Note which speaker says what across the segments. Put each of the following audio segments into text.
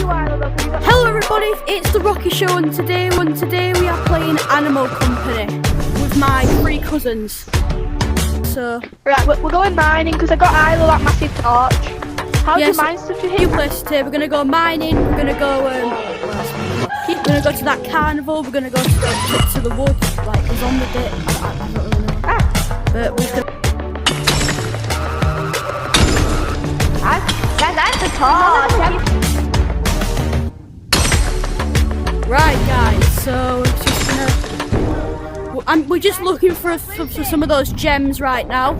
Speaker 1: Hello everybody, it's the Rocky Show, and today we are playing Animal Company with my 3 cousins. So
Speaker 2: right, we're going mining because I got Isla that massive torch. How do you mine stuff you
Speaker 1: few
Speaker 2: here?
Speaker 1: places today. We're gonna go mining. We're gonna go. We're gonna go to that carnival. We're gonna go to the woods, like the zombie bit. I don't really know. But we're gonna.
Speaker 2: That's the torch.
Speaker 1: Right, guys. So we're just looking for some of those gems right now.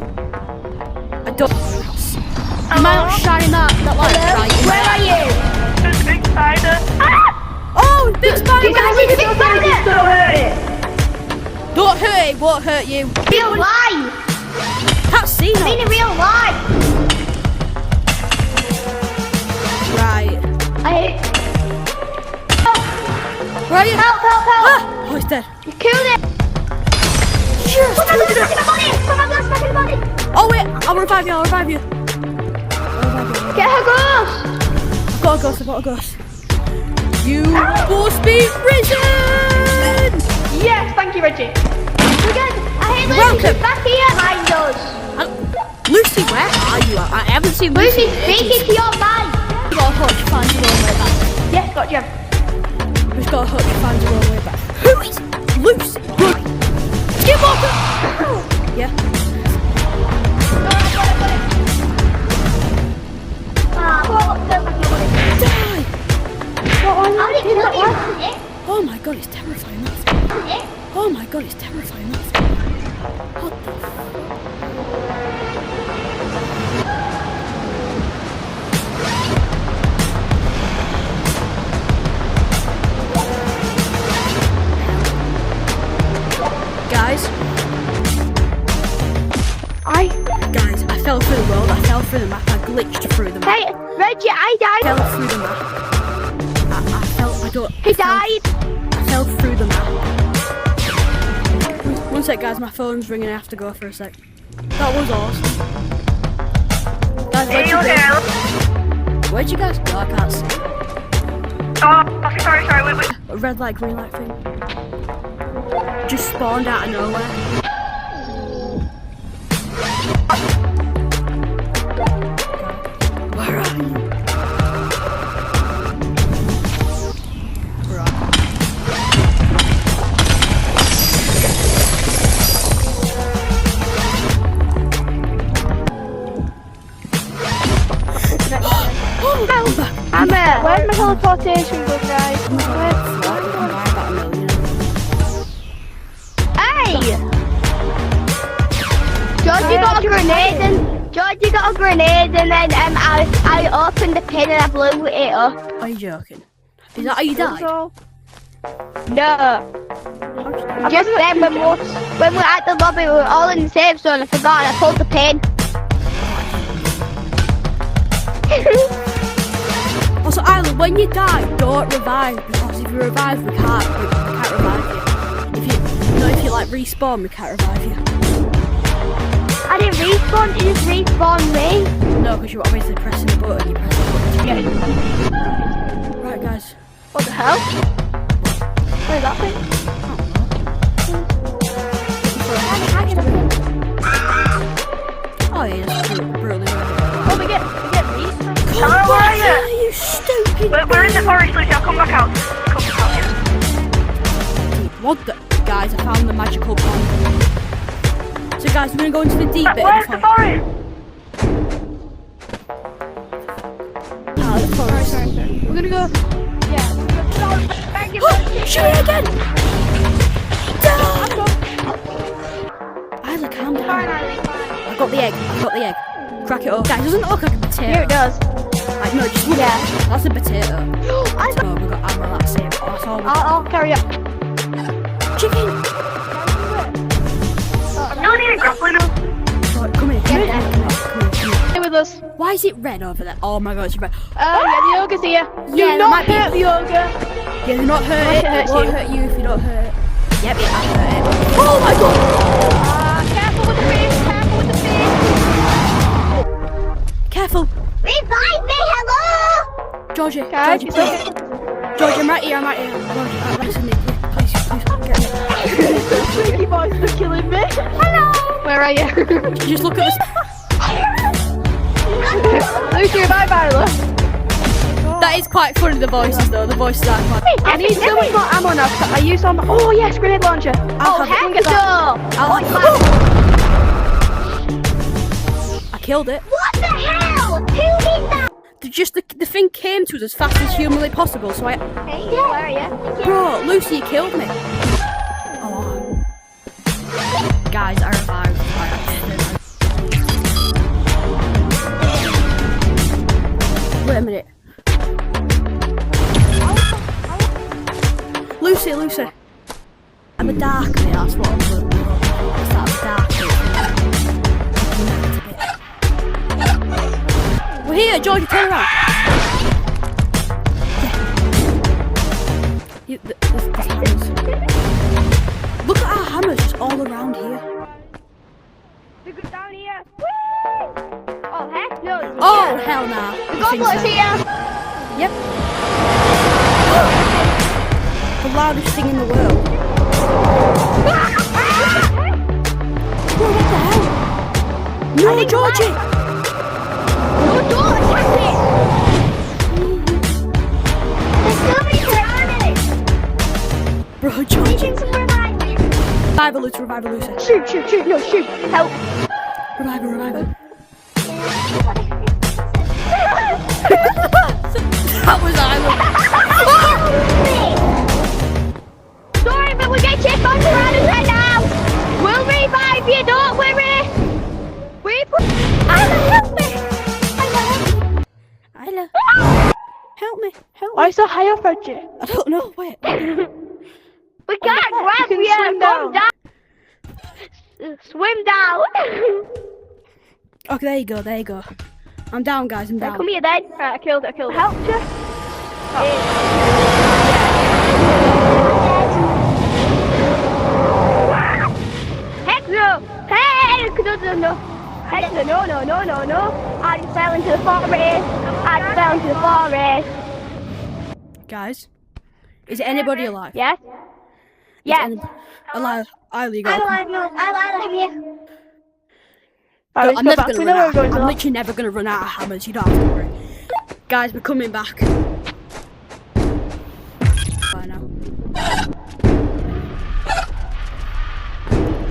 Speaker 1: I don't. You might not shine that light right.
Speaker 2: Where are you?
Speaker 3: There's a big spider.
Speaker 1: Oh, big spider!
Speaker 2: Don't hurt it.
Speaker 1: Don't hurt it. Won't hurt you.
Speaker 2: Real life.
Speaker 1: Can't see now.
Speaker 2: In real life.
Speaker 1: Right. Where are you?
Speaker 2: Help.
Speaker 1: Ah! Oh, he's dead.
Speaker 2: You killed it.
Speaker 1: Yes!
Speaker 2: Back in the body.
Speaker 1: Oh wait, I'll revive you.
Speaker 2: Get her ghost.
Speaker 1: I've got a ghost. You must be risen!
Speaker 2: Yes, thank you, Reggie. I hate Lucy.
Speaker 1: Welcome.
Speaker 2: She's back here behind us.
Speaker 1: Lucy, where are you? I haven't seen Lucy.
Speaker 2: Lucy, speaking to your mind.
Speaker 1: We've got a hook to find your own way back.
Speaker 2: Yes, got Gem.
Speaker 1: We've got a hook to find your own way back. Who is Lucy? Run! Skip Walker! Yeah. Die! Oh my god, it's terrifying. Oh my god, it's terrifying. What the Guys, I fell through the world, I fell through the map, I glitched through the map.
Speaker 2: Hey, Reggie, I died.
Speaker 1: I fell through the map.
Speaker 2: He died.
Speaker 1: I fell through the map. One sec, guys, my phone's ringing, I have to go for a sec. That was awesome. Guys, where'd you guys go? I can't see.
Speaker 3: Oh, sorry, wait.
Speaker 1: A red light, green light thing. Just spawned out of nowhere. Where are you?
Speaker 2: I'm here. Where's my teleportation gun, guys? Hey! Georgie got a grenade and then I opened the pin and I blew it up.
Speaker 1: Are you joking? Is that how you died?
Speaker 2: No. Just then when we're at the lobby, we were all in the safe zone. I forgot and I pulled the pin.
Speaker 1: Also, Isla, when you die, don't revive, because if you revive, we can't revive you. If you like respawn, we can't revive you.
Speaker 2: I didn't respawn, it just respawned me.
Speaker 1: No, because you're obviously pressing the button. You press the button to get it. Right, guys.
Speaker 2: What the hell? Where's that thing?
Speaker 1: Oh, yeah, that's brilliant.
Speaker 2: Oh, we get meat.
Speaker 1: Come
Speaker 3: Hello, where are
Speaker 1: back
Speaker 3: you?
Speaker 1: here, you stupid.
Speaker 3: We're in the forest, Lucy. I'll come back out.
Speaker 1: What the? Guys, I found the magical pond. So, guys, we're gonna go into the deep bit
Speaker 3: Where's
Speaker 1: of
Speaker 3: the
Speaker 1: the
Speaker 3: forest?
Speaker 1: forest.
Speaker 2: Sorry. We're gonna go. Yeah.
Speaker 1: Shoot it again! Isla, calm down. I've got the egg. Crack it open. Guys, doesn't it look like a potato?
Speaker 2: Here it does.
Speaker 1: Like, no, just look.
Speaker 2: Yeah.
Speaker 1: That's a potato.
Speaker 2: I
Speaker 1: Oh, we've got ammo, that's it. That's all we got.
Speaker 2: I'll carry up.
Speaker 1: Chicken!
Speaker 3: I'm not even grappling up.
Speaker 1: Right, come here.
Speaker 2: Stay with us.
Speaker 1: Why is it red over there? Oh my god, it's red.
Speaker 2: Yeah, the ogre's here.
Speaker 1: Yeah,
Speaker 2: Do
Speaker 1: there might
Speaker 2: not
Speaker 1: be-
Speaker 2: hurt the ogre.
Speaker 1: Yeah, they're not hurt.
Speaker 2: Might
Speaker 1: It
Speaker 2: hurt
Speaker 1: won't
Speaker 2: you.
Speaker 1: hurt you if you don't hurt it. Yep, it has hurt it. Oh my god!
Speaker 2: Careful with the fish. Careful with the fish.
Speaker 1: Careful!
Speaker 2: Revive me, hello!
Speaker 1: Georgie,
Speaker 2: Guys,
Speaker 1: Georgie, please. Georgie, I'm right here, Georgie, listen, please, get me.
Speaker 2: Squeaky boys are killing me. Hello. Where are you?
Speaker 1: Just look at this.
Speaker 2: Lucy, bye bye, look.
Speaker 1: That is quite funny, the voices though, the voices are quite.
Speaker 2: I need so much more ammo now. I use some. Oh yes, grenade launcher.
Speaker 1: I'll have it.
Speaker 2: Heck no.
Speaker 1: I killed it.
Speaker 2: What the hell? Who did that?
Speaker 1: The thing came to us as fast as humanly possible, so I.
Speaker 2: Hey, where are you?
Speaker 1: Bro, Lucy, you killed me. Oh. Guys, I revived by accident. Wait a minute. Lucy. I'm a dark bit, that's what I'm doing. It's that dark bit. We're here, Georgie, turn around. Yeah. There's hammers. Look at our hammers just all around here.
Speaker 2: Look down here. Woo! Oh heck no.
Speaker 1: Oh, hell nah.
Speaker 2: The goblet's here.
Speaker 1: Yep. The loudest thing in the world. Whoa, what the hell? No, Georgie!
Speaker 2: No, don't attack it! There's somebody surrounding it!
Speaker 1: Bro, Georgie.
Speaker 2: Needing some reviving.
Speaker 1: Revive Lucy.
Speaker 2: Shoot, no, shoot. Help.
Speaker 1: Revive her. That was Isla.
Speaker 2: Sorry, but we get chased by piranhas right now! We'll revive you, don't worry! Isla, help me!
Speaker 1: Isla. Help me.
Speaker 2: Why is so high up at you?
Speaker 1: I don't know, wait.
Speaker 2: We can't grab you! Swim down! Swim down!
Speaker 1: Okay, there you go. I'm down, guys, I'm down.
Speaker 2: Come here then. Right, I killed it. Help you? Heck no! Heck no! Heck no! I just fell into the forest.
Speaker 1: Guys, is anybody alive?
Speaker 2: Yes?
Speaker 1: Is
Speaker 2: Yes.
Speaker 1: alive? Isla, you
Speaker 2: I'm
Speaker 1: got
Speaker 2: alive, no. I'm here.
Speaker 1: I'm literally never gonna run out of hammers, you don't have to worry. Guys, we're coming back. Bye now.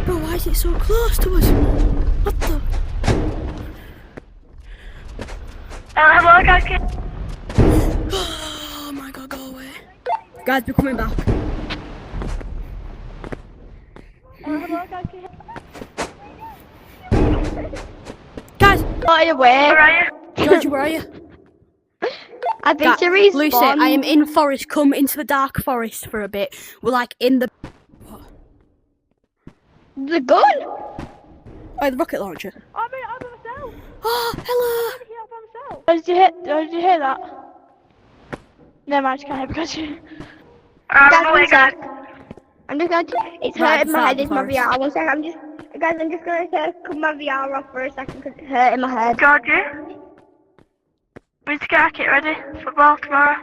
Speaker 1: Bro, why is it so close to us? What the?
Speaker 3: Hello, guys.
Speaker 1: Oh my god, go away. Guys, we're coming back. Guys,
Speaker 2: Away.
Speaker 3: Where are you?
Speaker 1: Georgie, where are you?
Speaker 2: I've been to respawn.
Speaker 1: Lucy, I am in forest. Come into the dark forest for a bit. We're like in the.
Speaker 2: The gun?
Speaker 1: Oh, the rocket launcher.
Speaker 2: I'm by myself.
Speaker 1: Oh, hello.
Speaker 2: Did you hear that? No, man, I just can't hear because you.
Speaker 3: I'm on my way, guys.
Speaker 2: I'm just going to. It's
Speaker 1: Right
Speaker 2: hurting my head. It's my
Speaker 1: beside the
Speaker 2: VR. One second. I'm just going to cut my VR off for a second because it's hurting my head.
Speaker 3: Georgie, we need to get our kit ready. Football tomorrow.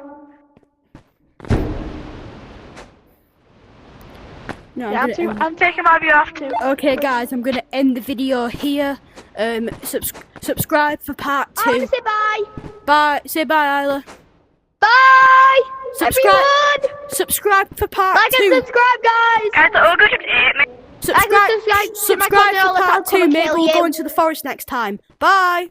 Speaker 1: No,
Speaker 2: Yeah,
Speaker 1: I'm gonna end.
Speaker 3: I'm taking my view off too.
Speaker 1: Okay, guys, I'm gonna end the video here. Subscribe for part
Speaker 2: I want
Speaker 1: 2.
Speaker 2: to say bye.
Speaker 1: Bye. Say bye, Isla.
Speaker 2: Bye.
Speaker 1: Subscribe.
Speaker 2: Everyone.
Speaker 1: Subscribe for part
Speaker 2: Like
Speaker 1: 2.
Speaker 2: and subscribe, guys.
Speaker 3: Guys, the ogre just ate me.
Speaker 1: Subscribe
Speaker 2: Like and subscribe to my
Speaker 1: for
Speaker 2: channel,
Speaker 1: part
Speaker 2: I'll
Speaker 1: 2.
Speaker 2: come
Speaker 1: Maybe
Speaker 2: kill
Speaker 1: we'll
Speaker 2: you.
Speaker 1: go into the forest next time. Bye.